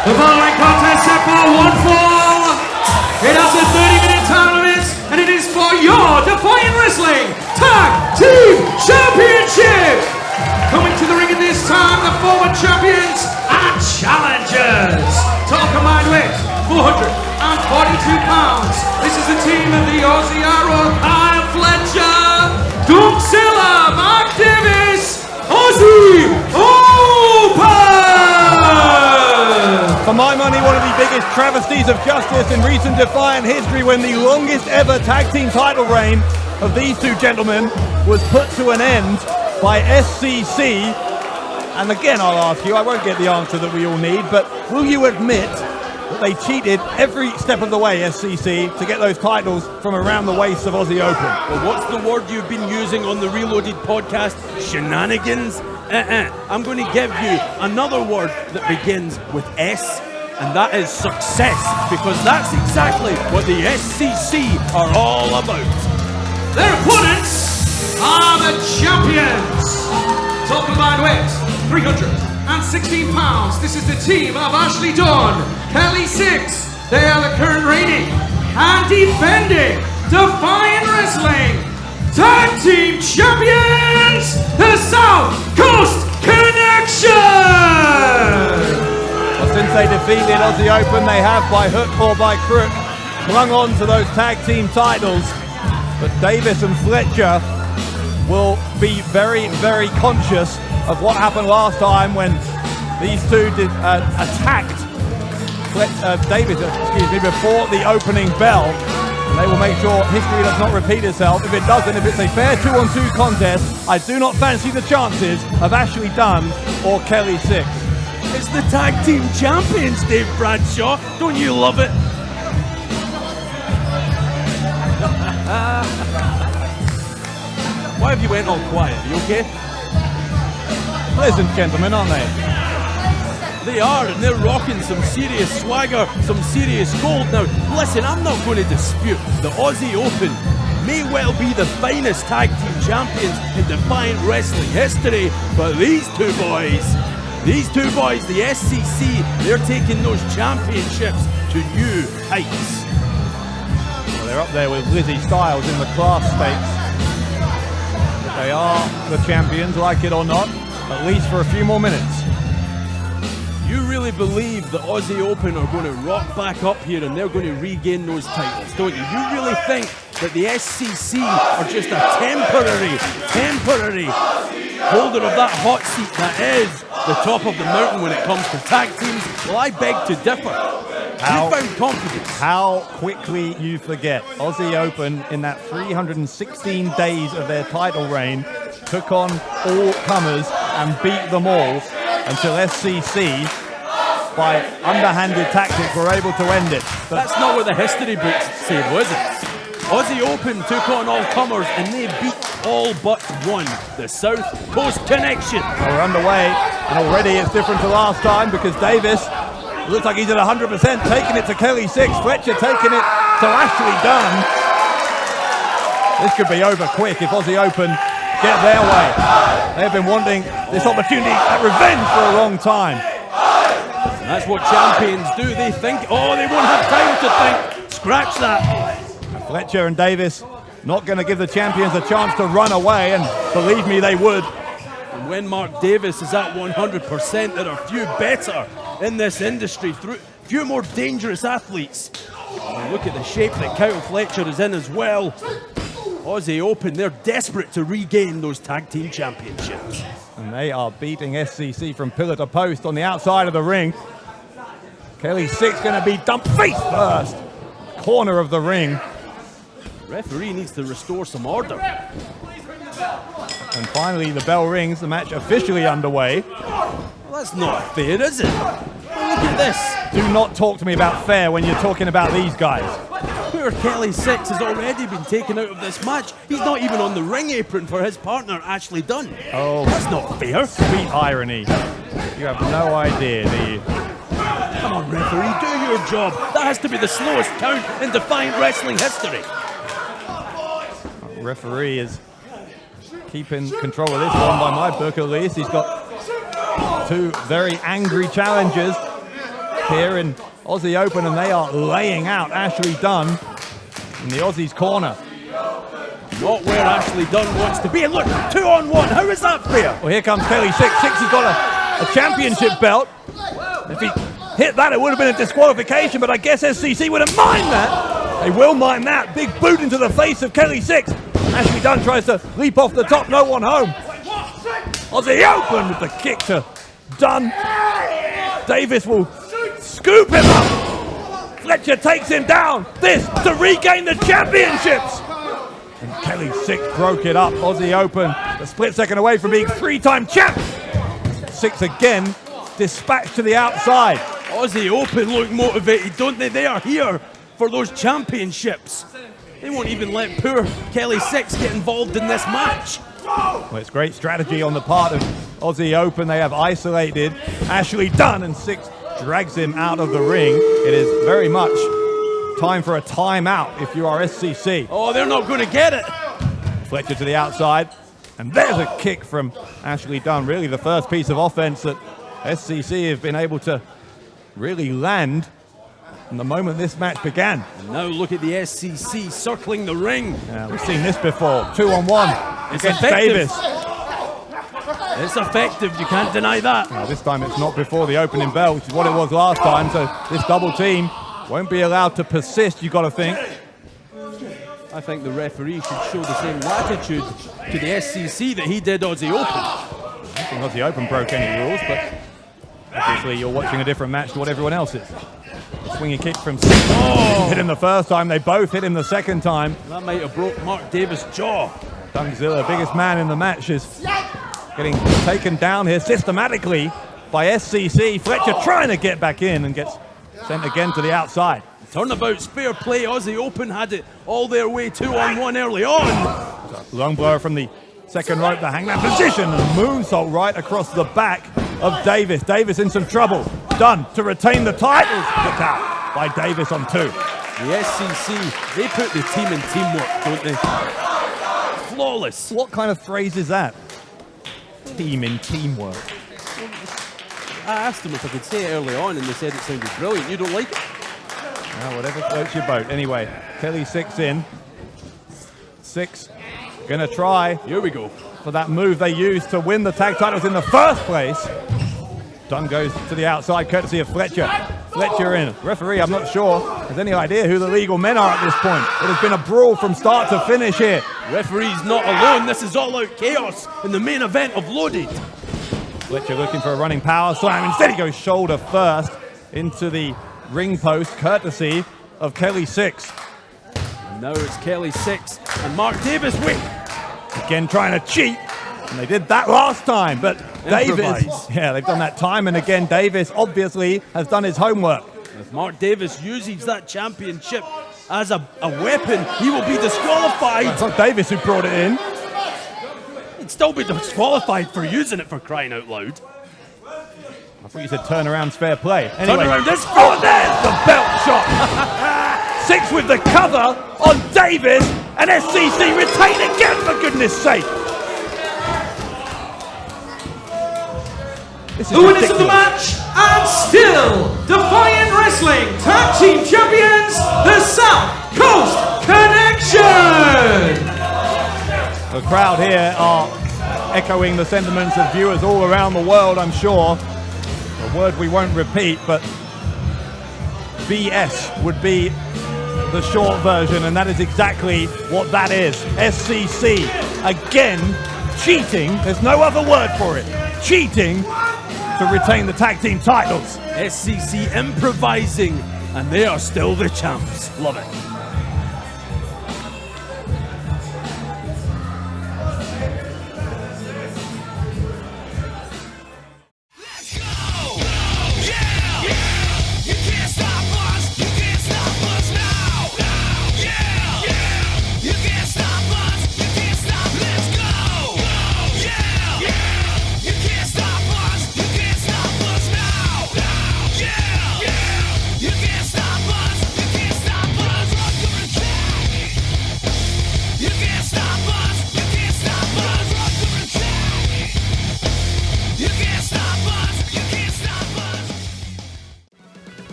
The following contest set for one fall. It has a 30-minute time limit, and it is for your Defiant Wrestling Tag Team Championship. Coming to the ring at this time, the former champions and challengers. Top combined weight, 442 pounds. This is the team of the Aussie Arrow, Kyle Fletcher, Dunkzilla, Mark Davis, Aussie Open. For my money, one of the biggest travesties of justice in recent Defiant history, when the longest ever tag team title reign of these two gentlemen was put to an end by SCC. And again, I'll ask you, I won't get the answer that we all need, but will you admit that they cheated every step of the way, SCC, to get those titles from around the waist of Aussie Open? Well, what's the word you've been using on the Reloaded podcast? Shenanigans? I'm going to give you another word that begins with S, and that is success, because that's exactly what the SCC are all about. Their opponents are the champions. Top combined weight, 316 pounds. This is the team of Ashley Dawn, Kelly Six. They are the current reigning and defending Defiant Wrestling Tag Team Champions, the South Coast Connection! Well, since they defeated Aussie Open, they have, by hook or by crook, clung on to those tag team titles. But Davis and Fletcher will be very, very conscious of what happened last time when these two attacked Davis before the opening bell. And they will make sure history does not repeat itself. If it doesn't, if it's a fair 2-on-2 contest, I do not fancy the chances of Ashley Dunn or Kelly Six. It's the tag team champions, Dave Bradshaw. Don't you love it? Why have you went all quiet? Are you okay? Pleasant gentlemen, aren't they? They are, and they're rocking some serious swagger, some serious gold. Now, listen, I'm not going to dispute the Aussie Open may well be the finest tag team champions in Defiant Wrestling history, but these two boys, the SCC, they're taking those championships to new heights. Well, they're up there with Lizzie Styles in the class stakes. But they are the champions, like it or not, at least for a few more minutes. You really believe the Aussie Open are going to rock back up here and they're going to regain those titles, don't you? You really think that the SCC are just a temporary holder of that hot seat that is the top of the mountain when it comes to tag teams? Well, I beg to differ. You found confidence. How quickly you forget. Aussie Open, in that 316 days of their title reign, took on all comers and beat them all, until SCC, by underhanded tactics, were able to end it. But that's not what the history books say, was it? Aussie Open took on all comers and they beat all but one, the South Coast Connection. Well, we're underway, and already it's different to last time, because Davis looks like he's at 100%, taking it to Kelly Six. Fletcher taking it to Ashley Dunn. This could be over quick if Aussie Open get their way. They have been wanting this opportunity at revenge for a long time. And that's what champions do. They think, oh, they won't have time to think. Scratch that. Fletcher and Davis not going to give the champions a chance to run away, and believe me, they would. And when Mark Davis is at 100%, there are few better in this industry, few more dangerous athletes. And look at the shape that Kyle Fletcher is in as well. Aussie Open, they're desperate to regain those tag team championships. And they are beating SCC from pillar to post on the outside of the ring. Kelly Six going to be dumped face first. Corner of the ring. Referee needs to restore some order. And finally the bell rings, the match officially underway. Well, that's not fair, is it? Well, look at this. Do not talk to me about fair when you're talking about these guys. Poor Kelly Six has already been taken out of this match. He's not even on the ring apron for his partner, Ashley Dunn. Oh, that's not fair. Sweet irony. You have no idea, do you? Come on, referee, do your job. That has to be the slowest count in Defiant Wrestling history. Referee is keeping control of this one by my book at least. He's got two very angry challengers here in Aussie Open, and they are laying out Ashley Dunn in the Aussies' corner. Not where Ashley Dunn wants to be. And look, 2-on-1. How is that fair? Well, here comes Kelly Six. Six has got a championship belt. If he hit that, it would have been a disqualification, but I guess SCC wouldn't mind that. They will mind that. Big boot into the face of Kelly Six. Ashley Dunn tries to leap off the top. No one home. Aussie Open with the kick to Dunn. Davis will scoop him up. Fletcher takes him down. This to regain the championships. And Kelly Six broke it up. Aussie Open a split second away from being three-time champs. Six again, dispatched to the outside. Aussie Open look motivated, don't they? They are here for those championships. They won't even let poor Kelly Six get involved in this match. Well, it's great strategy on the part of Aussie Open. They have isolated Ashley Dunn, and Six drags him out of the ring. It is very much time for a timeout if you are SCC. Oh, they're not going to get it. Fletcher to the outside, and there's a kick from Ashley Dunn. Really the first piece of offense that SCC have been able to really land from the moment this match began. And now look at the SCC circling the ring. Yeah, we've seen this before. 2-on-1 against effective. Davis. It's effective, you can't deny that. Now, this time it's not before the opening bell, which is what it was last time, so this double team won't be allowed to persist, you've got to think. I think the referee should show the same latitude to the SCC that he did Aussie Open. I don't think Aussie Open broke any rules, but obviously you're watching a different match to what everyone else is. A swinging kick from Six. Oh. Hit him the first time, they both hit him the second time. That might have broke Mark Davis' jaw. Dungzilla, biggest man in the match, is getting taken down here systematically by SCC. Fletcher trying to get back in and gets sent again to the outside. Turnabout's fair play. Aussie Open had it all their way 2-on-1 early on. Long blow from the second rope, the hangman position, and moonsault right across the back of Davis. Davis in some trouble. Dunn to retain the titles. Kicked out by Davis on 2. The SCC, they put the team in teamwork, don't they? Flawless. What kind of phrase is that? Team in teamwork. I asked them if I could say it early on, and they said it sounded brilliant. You don't like it? Well, whatever floats your boat. Anyway, Kelly Six in. Six gonna try. Here we go. For that move they used to win the tag titles in the first place. Dunn goes to the outside, courtesy of Fletcher. Fletcher in. Referee, I'm not sure, has any idea who the legal men are at this point. It has been a brawl from start to finish here. Referee's not alone. This is all-out chaos in the main event of Loaded. Fletcher looking for a running power slam. Instead he goes shoulder first into the ring post, courtesy of Kelly Six. And now it's Kelly Six and Mark Davis. Wait. Again trying to cheat. And they did that last time, but Davis, yeah, they've done that time and again. Davis obviously has done his homework. If Mark Davis uses that championship as a weapon, he will be disqualified. It's not Davis who brought it in. He'd still be disqualified for using it, for crying out loud. I thought you said turnaround's fair play. Anyway, Turn around this. Oh, there's the belt shot. Six with the cover on Davis, and SCC retain again, for goodness sake. The winners of the match, and still Defiant Wrestling Tag Team Champions, the South Coast Connection! The crowd here are echoing the sentiments of viewers all around the world, I'm sure. A word we won't repeat, but BS would be the short version, and that is exactly what that is. SCC, again, cheating, there's no other word for it, cheating to retain the tag team titles. SCC improvising, and they are still the champs. Love it.